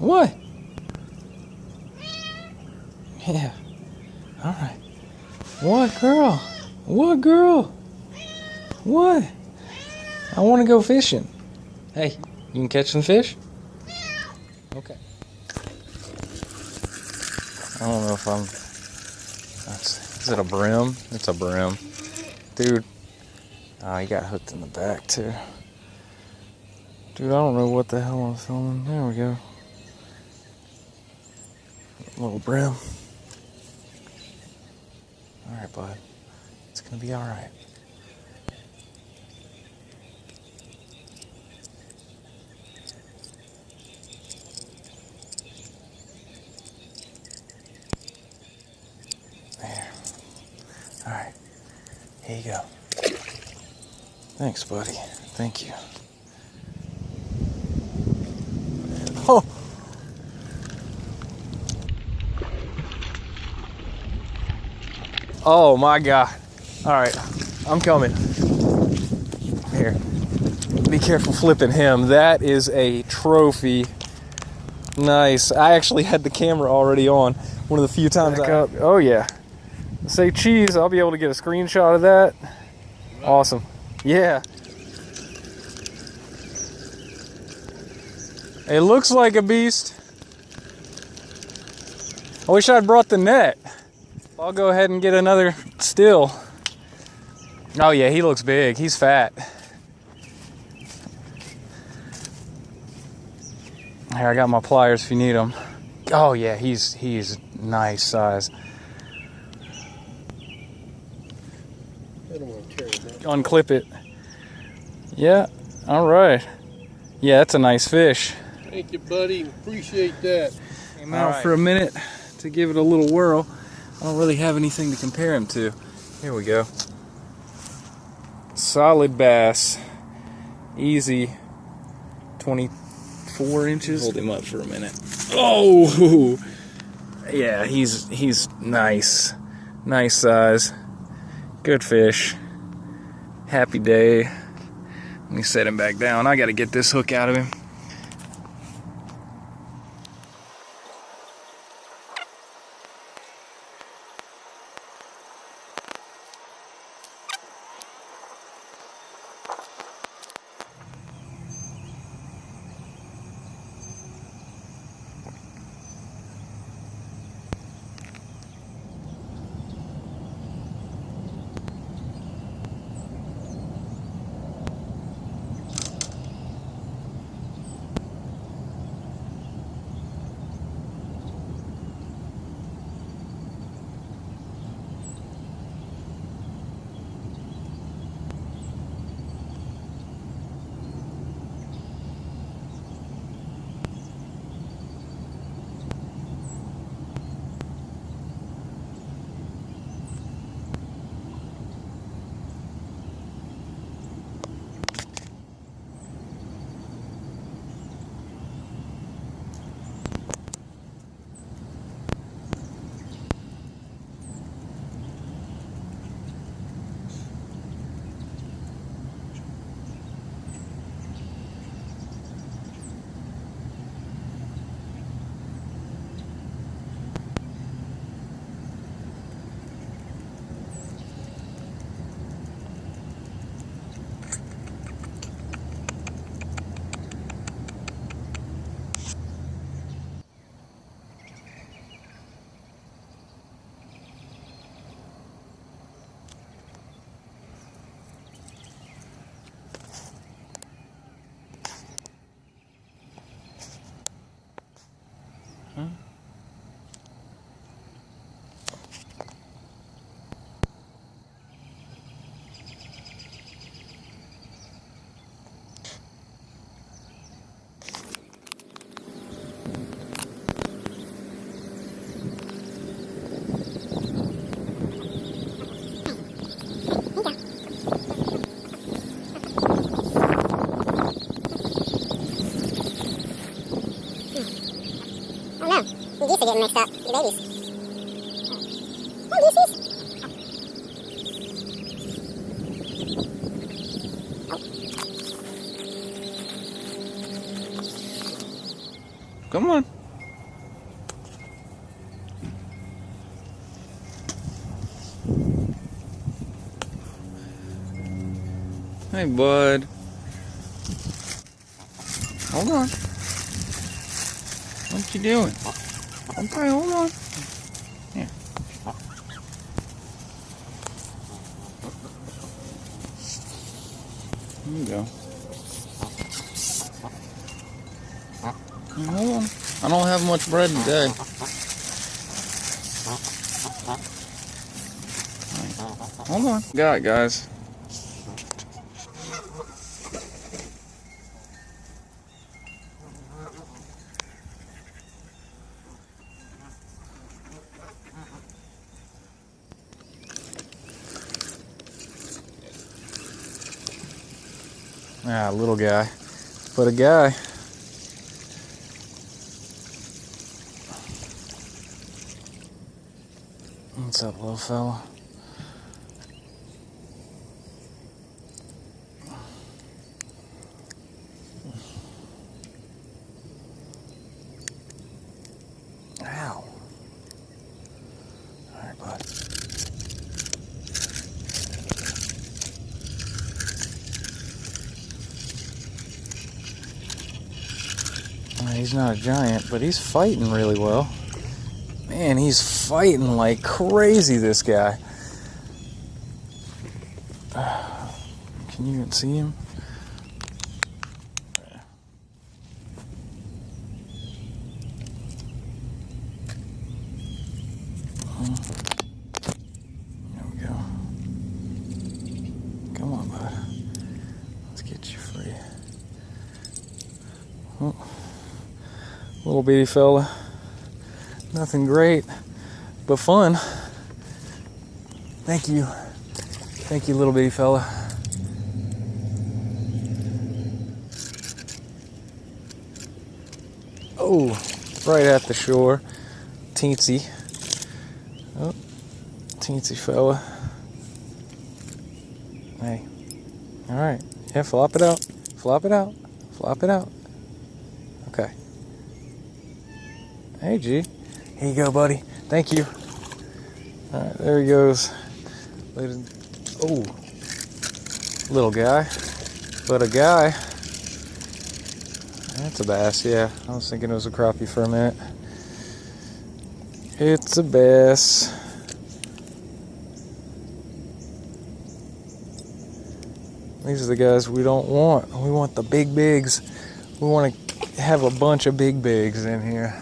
What? Yeah. All right. What, girl? What, girl? What? I want to go fishing. Hey, you can catch some fish? Okay. I don't know if is it a brim? It's a brim. Dude. Oh, he got hooked in the back, too. Dude, I don't know what the hell I'm filming. There we go. Little brim. Alright, bud. It's gonna be alright. There. Alright. Here you go. Thanks, buddy. Thank you. Oh! Oh my God. Alright, I'm coming. Here. Be careful flipping him. That is a trophy. Nice. I actually had the camera already on. One of the few times Oh yeah. Say cheese, I'll be able to get a screenshot of that. Awesome. Yeah. It looks like a beast. I wish I'd brought the net. I'll go ahead and get another still. Oh yeah, he looks big. He's fat. Here, I got my pliers if you need them. Oh yeah, he's nice size. I don't want to tear it down. Unclip it. Yeah, all right. Yeah, that's a nice fish. Thank you, buddy. Appreciate that. Came out for a minute to give it a little whirl. I don't really have anything to compare him to. Here we go. Solid bass. Easy. 24 inches. Hold him up for a minute. Oh! Yeah, he's nice. Nice size. Good fish. Happy day. Let me set him back down. I gotta get this hook out of him. Geese are getting mixed up. The babies. Oh, geese. Come on. Hey, bud. Hold on. What you doing? Okay, hold on. Here. There you go. Hold on. I don't have much bread today. Hold on. Got it, guys. Ah, little guy. But a guy. What's up, little fella? Ow. Alright, bud. He's not a giant, but he's fighting really well. Man, he's fighting like crazy, this guy. Can you even see him? There we go. Come on, bud. Let's get you free. Oh. Little bitty fella. Nothing great, but fun. Thank you. Thank you, little bitty fella. Oh, right at the shore. Teensy. Oh, teensy fella. Hey. Alright. Yeah, flop it out. Flop it out. Flop it out. Okay. Hey, G. Here you go, buddy. Thank you. Alright, there he goes. Oh, little guy. But a guy. That's a bass, yeah. I was thinking it was a crappie for a minute. It's a bass. These are the guys we don't want. We want the big bigs. We want to have a bunch of big bigs in here.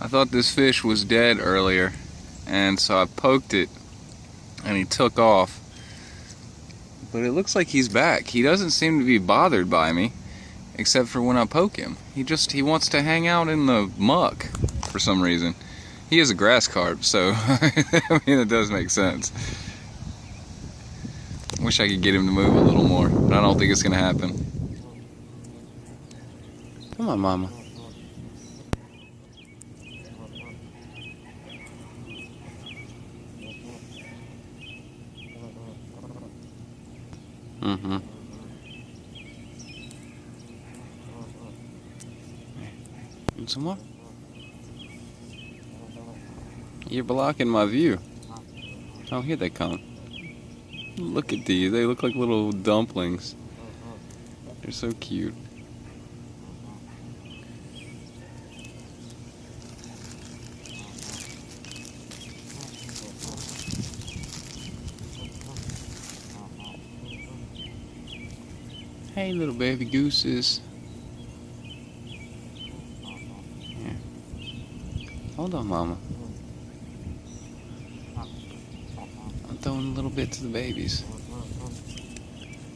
I thought this fish was dead earlier, and so I poked it and he took off. But it looks like he's back. He doesn't seem to be bothered by me, except for when I poke him. He wants to hang out in the muck for some reason. He is a grass carp, so I mean, it does make sense. Wish I could get him to move a little more, but I don't think it's gonna happen. Come on, mama. Mm-hmm. Need some more? You're blocking my view. Oh, here they come. Look at these. They look like little dumplings. They're so cute. Hey, little baby gooses. Here. Hold on, mama. I'm throwing a little bit to the babies.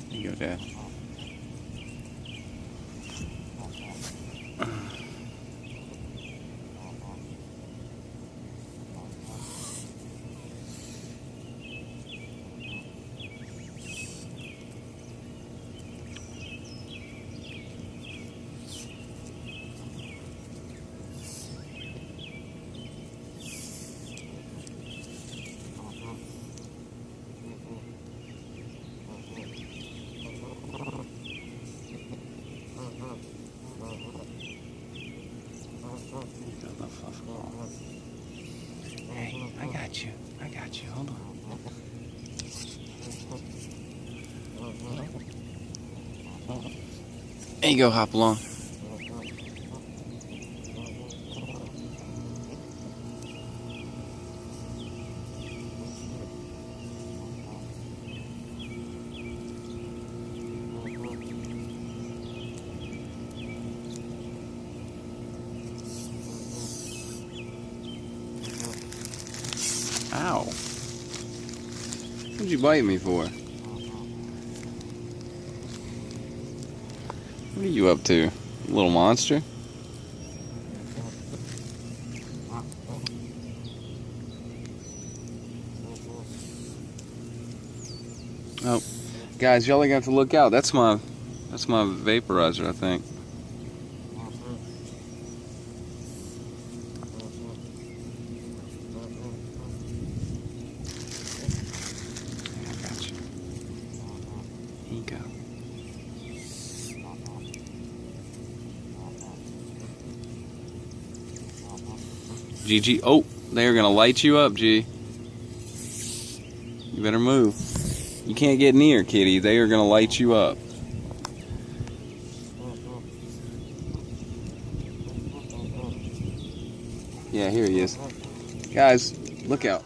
There you go, Dad. got you. I got you. Hold on. There you go, hop along. Ow. What'd you bite me for? What are you up to, little monster? Oh, guys, y'all are gonna have to look out. That's my vaporizer, I think. I got you. Here you go. GG. Oh, they're gonna light you up, G. You better move. You can't get near, kitty. They are gonna light you up. Yeah, here he is. Guys, look out.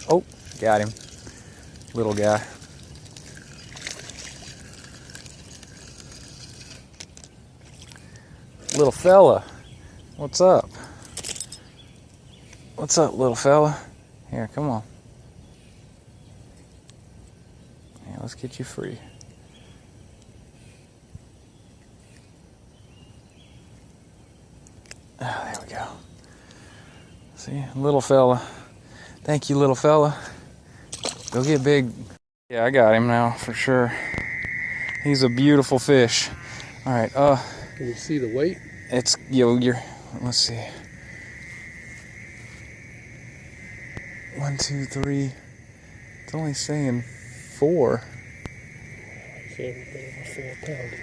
Oh, got him. Little guy. Little fella, what's up? What's up, little fella? Here, come on. Yeah, let's get you free. Ah, there we go. See, little fella. Thank you, little fella. Go get big. Yeah, I got him now for sure. He's a beautiful fish. All right, Can you see the weight? it's, let's see. 1, 2, 3. It's only saying 4. So over 4 pounds.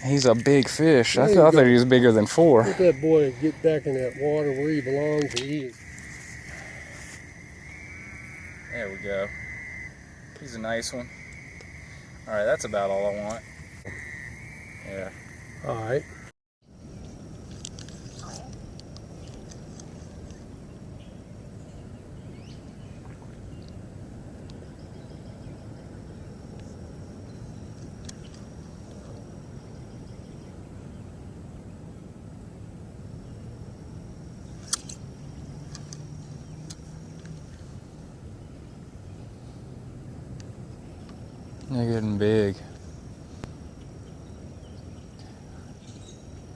He's a big fish. I There you thought go. he was bigger than 4. Let that boy get back in that water where he belongs and eat. There we go. He's a nice one. All right, that's about all I want. Yeah. All right. They're getting big.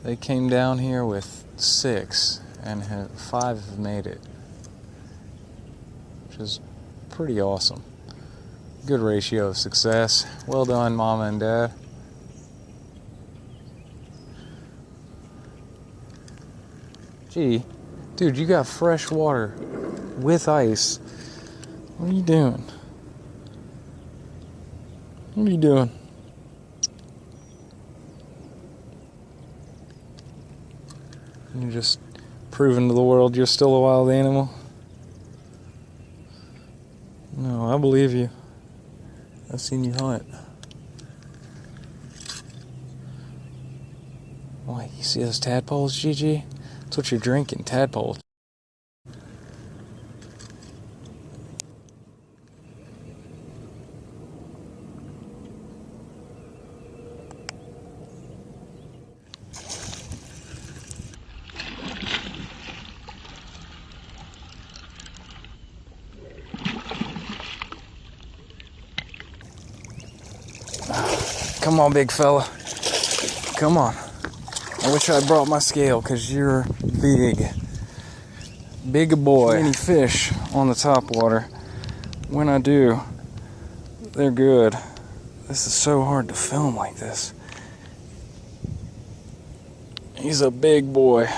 They came down here with 6 and 5 have made it, which is pretty awesome. Good ratio of success. Well done, Mama and Dad. Gee, dude, you got fresh water with ice. What are you doing? What are you doing? You're just proving to the world you're still a wild animal? No, I believe you. I've seen you hunt. Wait, you see those tadpoles, Gigi? That's what you're drinking, tadpoles. Come on, big fella. Come on. I wish I brought my scale because you're big. Big boy. Any fish on the top water. When I do, they're good. This is so hard to film like this. He's a big boy.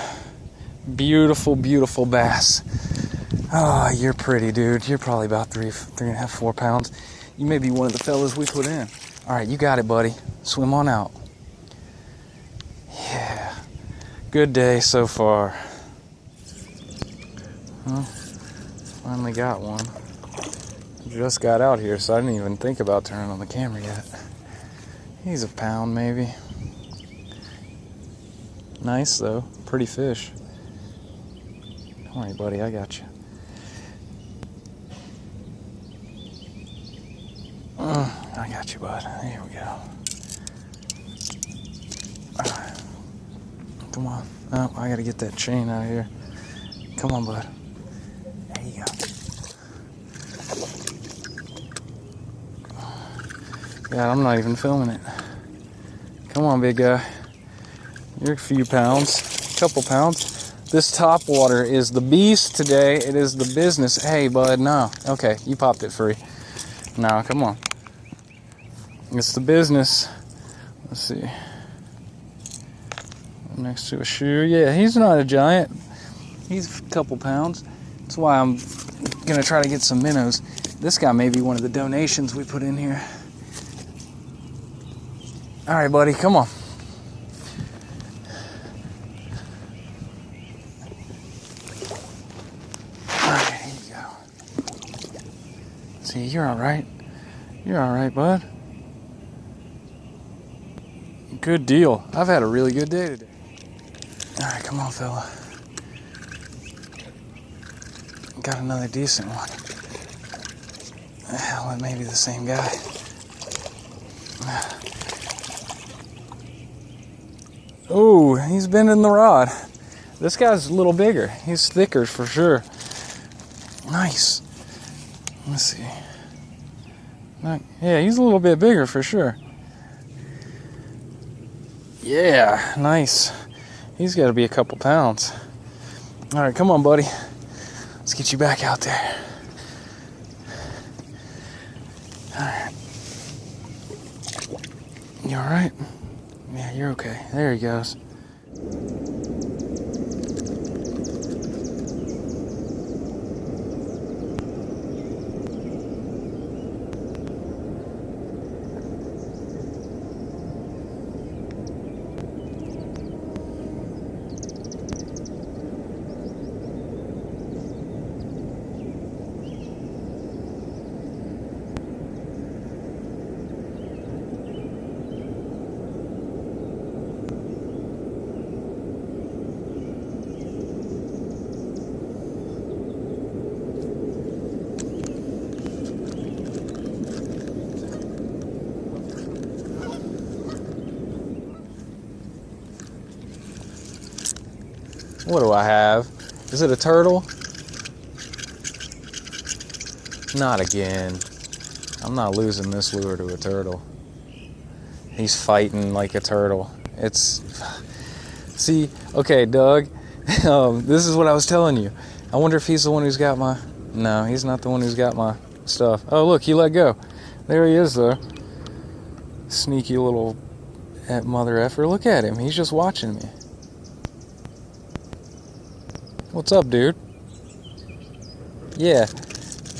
Beautiful, beautiful bass. Oh, you're pretty, dude. You're probably about 3.5, 4 pounds. You may be one of the fellas we put in. All right, you got it, buddy. Swim on out. Yeah. Good day so far. Well, finally got one. Just got out here, so I didn't even think about turning on the camera yet. He's a pound, maybe. Nice, though. Pretty fish. All right, buddy, I got you. I got you, bud. Here we go. Come on. Oh, I gotta get that chain out of here. Come on, bud. There you go. God, I'm not even filming it. Come on, big guy. You're a few pounds. A couple pounds. This top water is the beast today. It is the business. Hey, bud, no. Okay, you popped it free. No, come on. It's the business. Let's see. Next to a shoe. Yeah, he's not a giant. He's a couple pounds. That's why I'm gonna try to get some minnows. This guy may be one of the donations we put in here. All right, buddy, come on. All right, here you go. See, you're all right. You're all right, bud. Good deal. I've had a really good day today. All right, come on, fella. Got another decent one. Hell, it may be the same guy. Oh, he's bending the rod. This guy's a little bigger. He's thicker for sure. Nice. Let's see. Yeah, he's a little bit bigger for sure. Yeah, nice. He's got to be a couple pounds. All right, come on, buddy. Let's get you back out there. All right. You all right? Yeah, you're okay. There he goes. What do I have? Is it a turtle? Not again. I'm not losing this lure to a turtle. He's fighting like a turtle. See, okay, Doug, this is what I was telling you. I wonder if he's the one who's got my... No, he's not the one who's got my stuff. Oh, look, he let go. There he is, though. Sneaky little mother effer. Look at him. He's just watching me. What's up, dude? Yeah.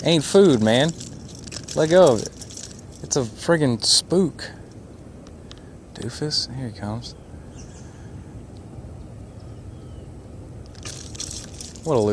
Ain't food, man. Let go of it. It's a friggin' spook. Doofus. Here he comes. What a loser.